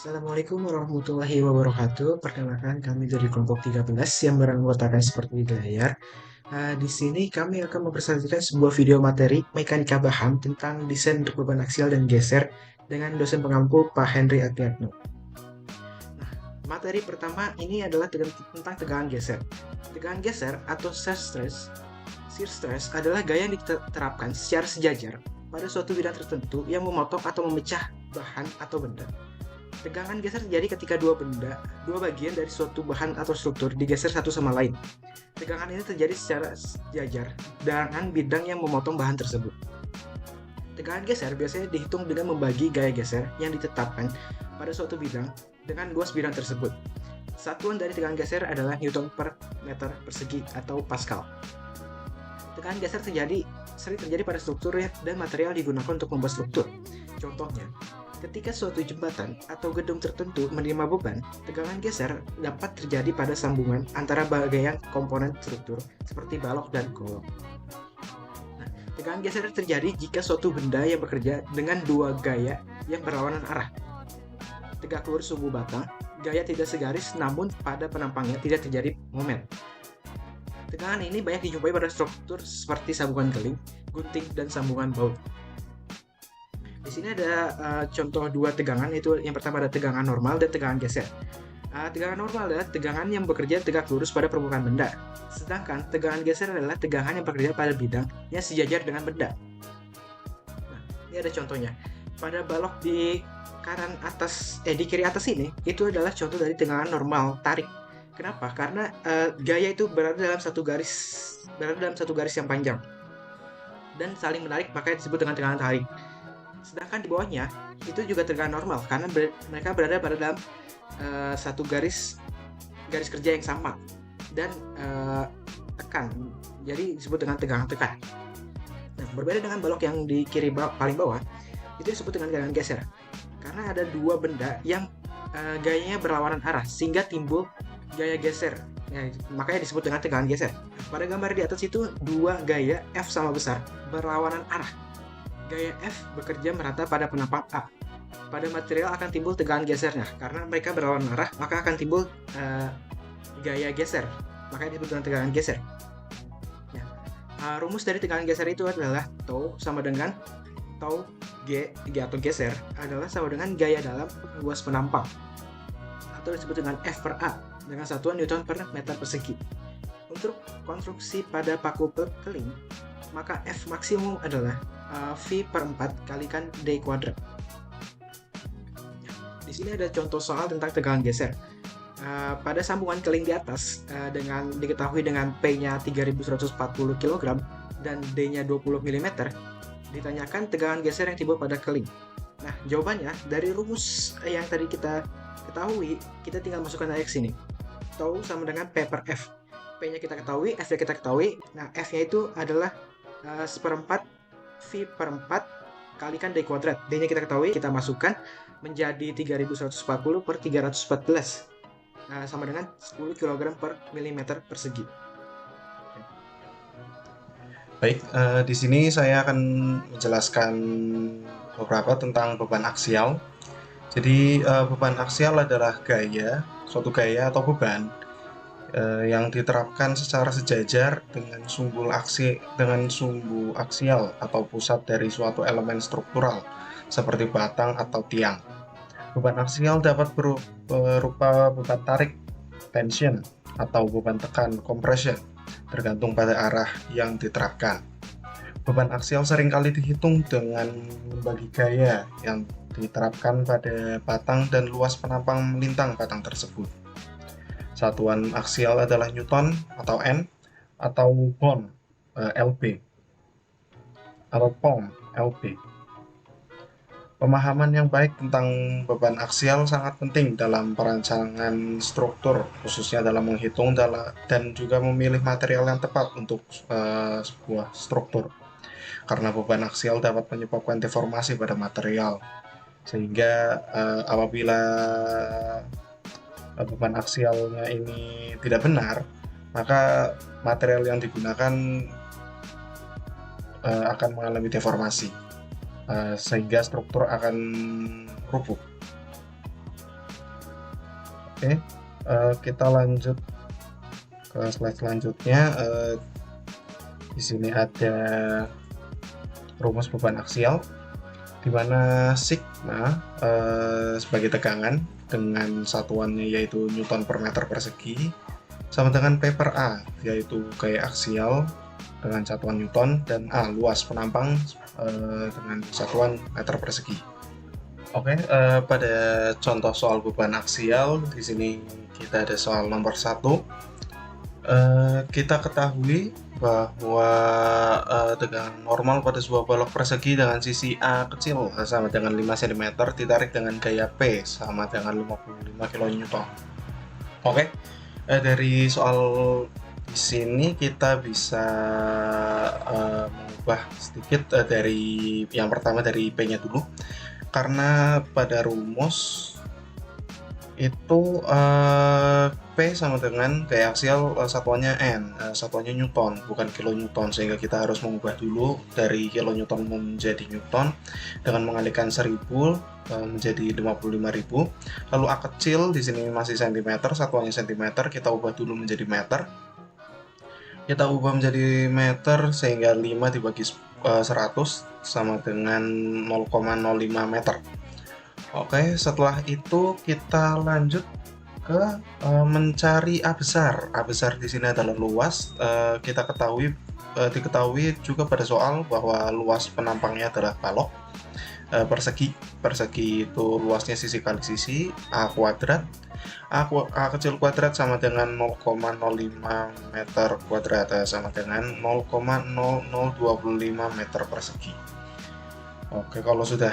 Assalamualaikum warahmatullahi wabarakatuh. Perkenalkan kami dari kelompok 13 yang beranggotakan seperti di layar. Di sini kami akan mempresentasikan sebuah video materi mekanika bahan tentang desain untuk beban aksial dan geser dengan dosen pengampu Pak Henry Apiatno. Nah, materi pertama ini adalah tentang tegangan geser. Tegangan geser atau shear stress adalah gaya yang diterapkan secara sejajar pada suatu bidang tertentu yang memotong atau memecah bahan atau benda. Tegangan geser terjadi ketika dua bagian dari suatu bahan atau struktur digeser satu sama lain. Tegangan ini terjadi secara sejajar dengan bidang yang memotong bahan tersebut. Tegangan geser biasanya dihitung dengan membagi gaya geser yang ditetapkan pada suatu bidang dengan luas bidang tersebut. Satuan dari tegangan geser adalah Newton per meter persegi atau Pascal. Tegangan geser sering terjadi pada struktur dan material digunakan untuk membuat struktur. Contohnya, ketika suatu jembatan atau gedung tertentu menerima beban, tegangan geser dapat terjadi pada sambungan antara bagian komponen struktur seperti balok dan kolom. Nah, tegangan geser terjadi jika suatu benda yang bekerja dengan dua gaya yang berlawanan arah. Tegak lurus sumbu batang, gaya tidak segaris namun pada penampangnya tidak terjadi momen. Tegangan ini banyak dijumpai pada struktur seperti sambungan keling, gunting, dan sambungan baut. Di sini ada contoh dua tegangan, yaitu yang pertama ada tegangan normal dan tegangan geser. Tegangan normal adalah tegangan yang bekerja tegak lurus pada permukaan benda. Sedangkan tegangan geser adalah tegangan yang bekerja pada bidang yang sejajar dengan benda. Nah, ini ada contohnya. Pada balok di kiri atas ini, itu adalah contoh dari tegangan normal tarik. Kenapa? Karena gaya itu berada dalam satu garis yang panjang dan saling menarik, makanya disebut dengan tegangan tarik. Sedangkan di bawahnya itu juga tegangan normal karena mereka berada pada dalam satu garis kerja yang sama dan tekan, jadi disebut dengan tegangan tekan. Nah, berbeda dengan balok yang di paling bawah, itu disebut dengan tegangan geser karena ada dua benda yang gayanya berlawanan arah sehingga timbul gaya geser, ya, makanya disebut dengan tegangan geser. Pada gambar di atas itu dua gaya F sama besar berlawanan arah. Gaya F bekerja merata pada penampang A. Pada material akan timbul tegangan gesernya karena mereka berlawanan arah, maka akan timbul gaya geser, makanya disebut dengan tegangan geser. Ya. Rumus dari tegangan geser itu adalah tau sama dengan tau G atau geser adalah sama dengan gaya dalam luas penampang atau disebut dengan F per A dengan satuan Newton per meter persegi. Untuk konstruksi pada paku keling, maka F maksimum adalah V per 4 kalikan D kuadrat. Di sini ada contoh soal tentang tegangan geser. Pada sambungan keling di atas diketahui dengan P-nya 3140 kg dan D-nya 20 mm, ditanyakan tegangan geser yang timbul pada keling. Nah, jawabannya dari rumus yang tadi kita ketahui, kita tinggal masukkan aja ke sini. Tau sama dengan P per F. P-nya kita ketahui, F-nya kita ketahui. Nah, F-nya itu adalah seperempat V per 4 kalikan D kuadrat. D-nya kita ketahui, kita masukkan menjadi 3140 per 314. Sama dengan 10 kg per milimeter persegi. Baik, di sini saya akan menjelaskan beberapa tentang beban aksial. Jadi, beban aksial adalah suatu gaya atau beban yang diterapkan secara sejajar dengan sumbu aksial atau pusat dari suatu elemen struktural seperti batang atau tiang. Beban aksial dapat berupa beban tarik, tension, atau beban tekan, compression, tergantung pada arah yang diterapkan. Beban aksial seringkali dihitung dengan membagi gaya yang diterapkan pada batang dan luas penampang melintang batang tersebut. Satuan aksial adalah Newton atau N atau pound LB atau pound LB. Pemahaman yang baik tentang beban aksial sangat penting dalam perancangan struktur, khususnya dalam menghitung dan juga memilih material yang tepat untuk sebuah struktur. Karena beban aksial dapat menyebabkan deformasi pada material, sehingga apabila beban aksialnya ini tidak benar, maka material yang digunakan akan mengalami deformasi, sehingga struktur akan rubuh. Oke, kita lanjut ke slide selanjutnya. Di sini ada rumus beban aksial, di mana sigma sebagai tegangan dengan satuannya yaitu Newton per meter persegi sama dengan P per A, yaitu gaya aksial dengan satuan Newton, dan A luas penampang dengan satuan meter persegi. Oke, pada contoh soal beban aksial di sini kita ada soal nomor 1. Kita ketahui bahwa tegangan normal pada sebuah balok persegi dengan sisi A kecil sama dengan 5 cm ditarik dengan gaya P sama dengan 55 kN. Oke, dari soal di sini kita bisa mengubah sedikit dari yang pertama dari P-nya dulu, karena pada rumus itu P sama dengan gaya aksial satuannya N, satuannya Newton, bukan kilonewton, sehingga kita harus mengubah dulu dari kilonewton menjadi Newton dengan mengalihkan 1000 menjadi 55.000. Lalu A kecil di sini masih cm, satuannya cm, kita ubah dulu menjadi meter. Kita ubah menjadi meter sehingga 5 dibagi 100 sama dengan 0,05 meter. Oke, setelah itu kita lanjut ke mencari A besar. A besar di sini adalah luas. Kita diketahui juga pada soal bahwa luas penampangnya adalah balok persegi. Persegi itu luasnya sisi kali sisi A kuadrat. A kecil kuadrat sama dengan 0,05 meter kuadrat sama dengan 0,0025 meter persegi. Oke, kalau sudah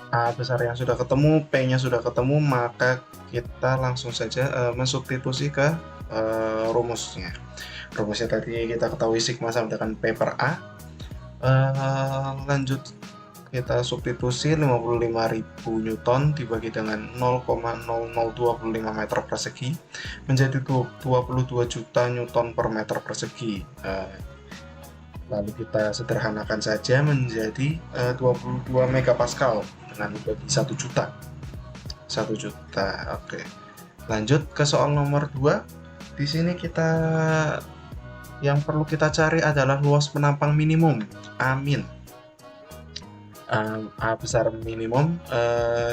A besar yang sudah ketemu, P-nya sudah ketemu, maka kita langsung saja mensubstitusi ke rumusnya. Rumusnya tadi kita ketahui sigma sama dengan P per A. Lanjut kita substitusi 55.000 Newton dibagi dengan 0,0025 meter persegi menjadi 22 juta Newton per meter persegi. Lalu kita sederhanakan saja menjadi 22 megapascal dengan dibagi 1 juta. 1 juta. Oke. Lanjut ke soal nomor 2. Di sini yang perlu kita cari adalah luas penampang minimum, A min. A besar minimum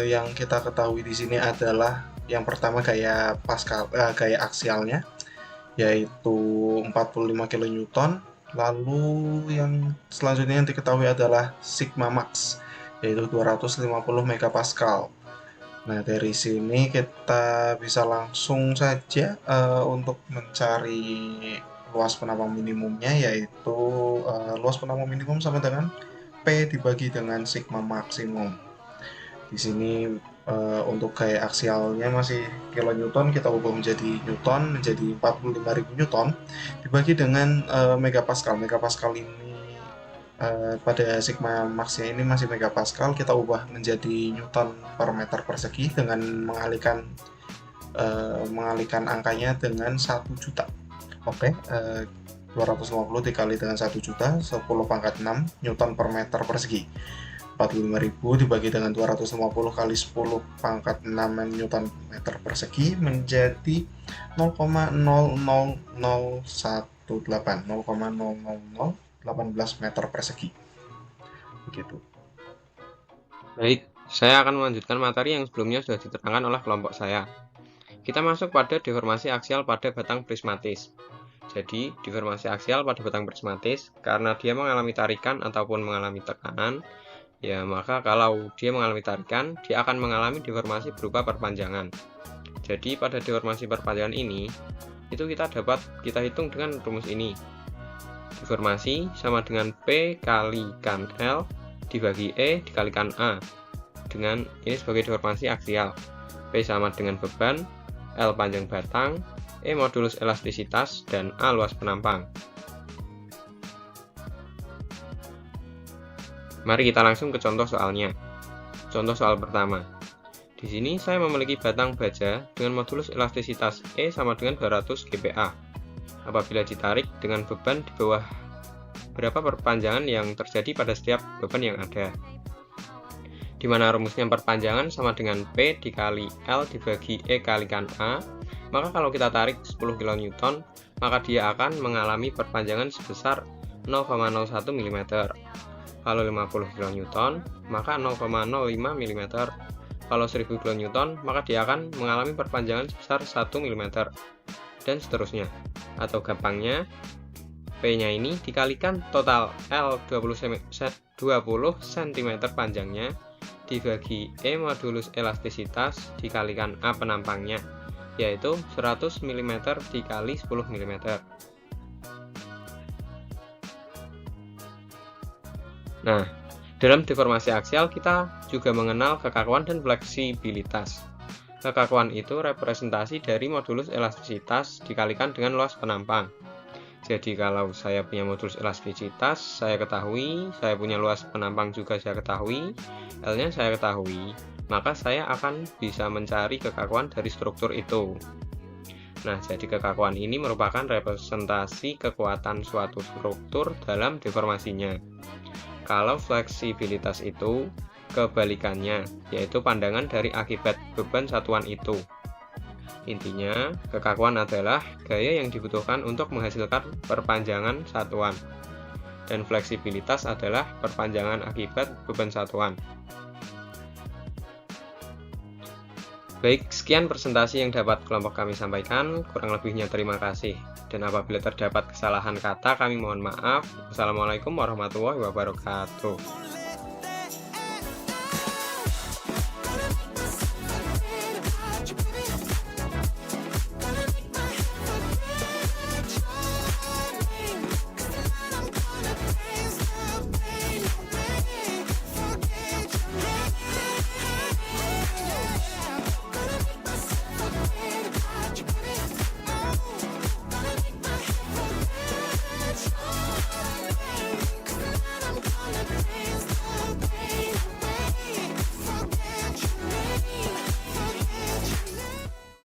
yang kita ketahui di sini adalah yang pertama gaya aksialnya yaitu 45 kN. Lalu yang selanjutnya yang diketahui adalah sigma max, yaitu 250 megapascal. Nah, dari sini kita bisa langsung saja untuk mencari luas penampang minimumnya, yaitu luas penampang minimum sama dengan P dibagi dengan sigma maksimum. Di sini untuk gaya aksialnya masih kilonewton, kita ubah menjadi newton, menjadi 45.000 newton dibagi dengan megapascal. Megapascal ini pada sigma maxnya ini masih megapascal, kita ubah menjadi newton per meter persegi dengan mengalihkan angkanya dengan 1 juta. Oke, 250 dikali dengan 1 juta, 10 pangkat 6 newton per meter persegi. 45.000 dibagi dengan 250 kali 10 pangkat 6 Newton meter persegi menjadi 0,00018 meter persegi. Begitu. Baik, saya akan melanjutkan materi yang sebelumnya sudah diterangkan oleh kelompok saya. Kita masuk pada deformasi aksial pada batang prismatis. Jadi, deformasi aksial pada batang prismatis karena dia mengalami tarikan ataupun mengalami tekanan, ya maka kalau dia mengalami tarikan, dia akan mengalami deformasi berupa perpanjangan. Jadi pada deformasi perpanjangan ini, itu kita hitung dengan rumus ini. Deformasi sama dengan P kalikan L dibagi E dikalikan A. Dengan ini sebagai deformasi aksial. P sama dengan beban, L panjang batang, E modulus elastisitas, dan A luas penampang. Mari kita langsung ke contoh soalnya. Contoh soal pertama. Di sini saya memiliki batang baja dengan modulus elastisitas E sama dengan 200 GPa. Apabila ditarik dengan beban di bawah berapa perpanjangan yang terjadi pada setiap beban yang ada. di mana rumusnya perpanjangan sama dengan P dikali L dibagi E kalikan A. Maka kalau kita tarik 10 kN, maka dia akan mengalami perpanjangan sebesar 0,01 mm. Kalau 50 kN, maka 0,05 mm. Kalau 1000 kN, maka dia akan mengalami perpanjangan sebesar 1 mm. Dan seterusnya. Atau gampangnya, P-nya ini dikalikan total L 20 cm panjangnya dibagi E modulus elastisitas dikalikan A penampangnya, yaitu 100 mm dikali 10 mm. Nah, dalam deformasi aksial kita juga mengenal kekakuan dan fleksibilitas. Kekakuan itu representasi dari modulus elastisitas dikalikan dengan luas penampang. Jadi kalau saya punya modulus elastisitas, saya ketahui, saya punya luas penampang juga saya ketahui, L-nya saya ketahui, maka saya akan bisa mencari kekakuan dari struktur itu. Nah, jadi kekakuan ini merupakan representasi kekuatan suatu struktur dalam deformasinya. Kalau fleksibilitas itu kebalikannya, yaitu pandangan dari akibat beban satuan itu. Intinya, kekakuan adalah gaya yang dibutuhkan untuk menghasilkan perpanjangan satuan, dan fleksibilitas adalah perpanjangan akibat beban satuan. Baik, sekian presentasi yang dapat kelompok kami sampaikan. Kurang lebihnya terima kasih. Dan apabila terdapat kesalahan kata, kami mohon maaf. Wassalamualaikum warahmatullahi wabarakatuh.